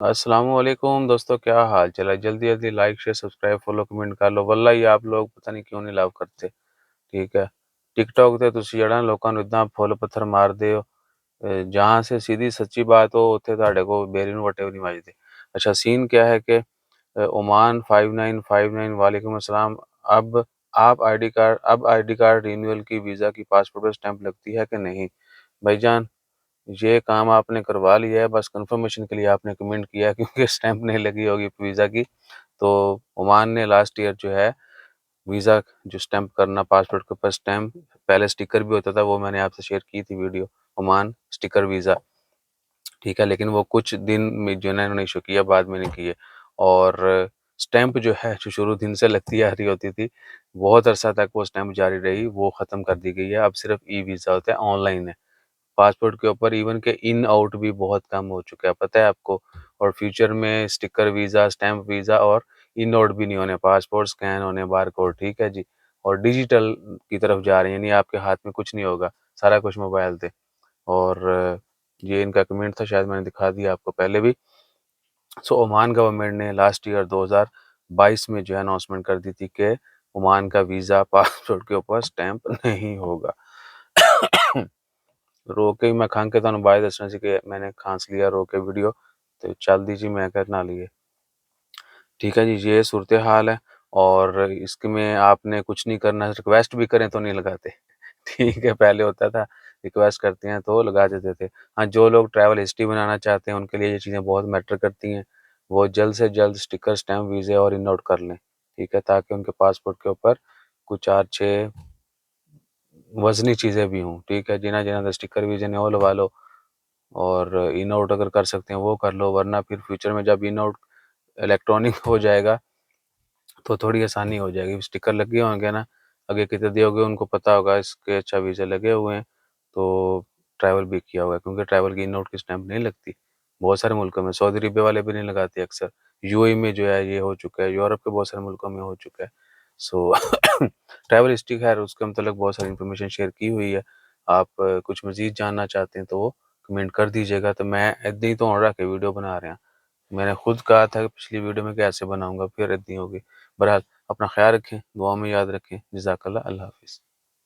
अस्सलामुअलैकुम दोस्तों, क्या हाल चाल है। जल्दी जल्दी like share subscribe follow comment कर लो। वल्ला ही आप लोग पता नहीं क्यों नहीं लव करते। ठीक है, टिकटॉक ਤੇ ਤੁਸੀਂ ਜਿਹੜਾ ਲੋਕਾਂ ਨੂੰ ਇਦਾਂ ਫੁੱਲ ਪੱਥਰ ਮਾਰਦੇ ਹੋ, जहाँ से सीधी सच्ची बात हो ਉੱਥੇ ਤੁਹਾਡੇ ਕੋਲ ਬੇਰੀ ਨੂੰ ਵੱਟੇ ਵੀ नहीं ਵੱਜਦੇ। अच्छा सीन क्या है कि ओमान 5959 वालेकुम अस्सलाम। अब आईडी कार्ड रिन्यूअल की वीज़ा की पासपोर्ट पर स्टैंप लगती है कि नहीं। भाईजान, ये काम आपने करवा लिया है, बस कंफर्मेशन के लिए आपने कमेंट किया है क्योंकि स्टैंप नहीं लगी होगी वीज़ा की। तो ओमान ने लास्ट ईयर जो है वीज़ा जो स्टैंप करना पासपोर्ट के ऊपर स्टैंप, पहले स्टिकर भी होता था, वो मैंने आपसे शेयर की थी वीडियो, ओमान स्टिकर वीज़ा। ठीक है, लेकिन वो कुछ दिन में जो है ना इन्होंने इशू किया, बाद में नहीं किए। और स्टैंप जो है जो शुरू दिन से लगती आ रही होती थी, बहुत अरसा तक वो स्टैंप जारी रही, वो ख़त्म कर दी गई है। अब सिर्फ ई वीज़ा होता है, ऑनलाइन है। पासपोर्ट के ऊपर इवन के इन आउट भी बहुत कम हो चुका है, पता है आपको। और फ्यूचर में स्टिकर वीज़ा, स्टैंप वीज़ा और इन आउट भी नहीं होने, पासपोर्ट स्कैन होने, बारकोड। ठीक है जी। और डिजिटल की तरफ जा रहे हैं, यानी आपके हाथ में कुछ नहीं होगा, सारा कुछ मोबाइल से। और ये इनका कमेंट था, शायद मैंने दिखा दिया आपको पहले भी। सो ओमान गवर्नमेंट ने लास्ट ईयर 2022 में जो है अनाउंसमेंट कर दी थी कि ओमान का वीज़ा पासपोर्ट के ऊपर स्टैंप नहीं होगा। रो के ही मैं खां के तुहानू बाय दसना सी कि मैंने खांस लिया रो के वीडियो, तो चलदी जी मैं करना लिए। ठीक है जी, ये सूरत हाल है। और इसमें आपने कुछ नहीं करना, रिक्वेस्ट भी करें तो नहीं लगाते। ठीक है, पहले होता था रिक्वेस्ट करते हैं तो लगा देते थे। हाँ, जो लोग ट्रैवल हिस्ट्री बनाना चाहते हैं उनके लिए ये चीज़ें बहुत मैटर करती हैं। वो जल्द से जल्द स्टिकर, स्टैम्प, वीज़े और इन आउट कर लें। ठीक है, ताकि उनके पासपोर्ट के ऊपर कुछ 4-6 वज़नी चीज़ें भी हों। ठीक है, जिन्हां जिन्हां दे स्टिकर वीज़े ने वो लगा लो, और इन आउट अगर कर सकते हैं वो कर लो, वरना फिर फ्यूचर में जब इन आउट इलेक्ट्रॉनिक हो जाएगा तो थोड़ी आसानी हो जाएगी। स्टिकर लगे होंगे ना, आगे कितने दिए उनको पता होगा इसके अच्छा वीज़ा लगे हुए हैं, तो ट्रैवल भी किया होगा, क्योंकि ट्रैवल की इन आउट की स्टैंप नहीं लगती बहुत सारे मुल्कों में। सऊदी अरबिया वाले भी नहीं लगाते अक्सर। यूएई में जो है ये हो चुका है, यूरोप के बहुत सारे मुल्कों में हो चुका है। सो ट्रैवल हिस्ट्री खैर उसके मतलब बहुत सारी इन्फॉर्मेशन शेयर की हुई है। आप कुछ मज़ीद जानना चाहते हैं तो वो कमेंट कर दीजिएगा। तो मैं इदां ही धौन रख के वीडियो बना रहा। मैंने खुद कहा था कि पिछली वीडियो में कैसे बनाऊंगा, फिर इतनी होगी। बहरहाल अपना ख्याल रखें, दुआ में याद रखें। जज़ाकल्लाह, अल्लाह हाफ़िज़।